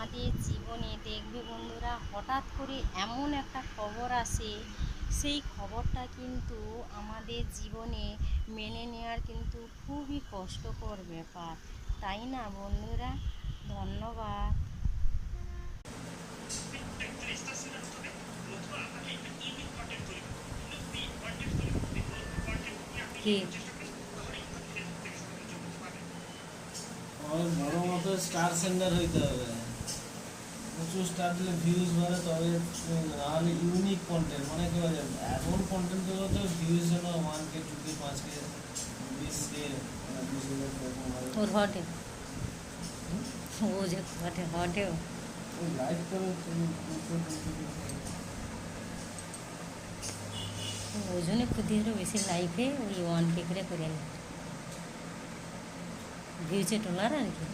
আমাদের জীবনে দেখবে বন্ধুরা, হঠাৎ করে এমন একটা খবর আসে, সেই খবরটা কিন্তু আমাদের জীবনে মেনে নেওয়ার কিন্তু খুবই কষ্টকর ব্যাপার, তাই না বন্ধুরা? ধন্যবাদ। কি? আমার বড় মতো স্টার সেন্ডার হইতে হবে, প্রচুর স্টার দিলে ভিউজ বাড়ে, তবে নাহলে ইউনিক কন্টেন্ট মানে কি বলে, এমন কন্টেন্ট দেবো তো ভিউজ যেন 1K 2K 5K 20K 20,000 এরকম হয়। ওর হটে, ও যে হটে হটেও ওই লাইভ করে তুমি ওই জন্য ক্ষুদিরও বেশি লাইফে ওই 1K করে করে ভিউজে টোলার আর কি।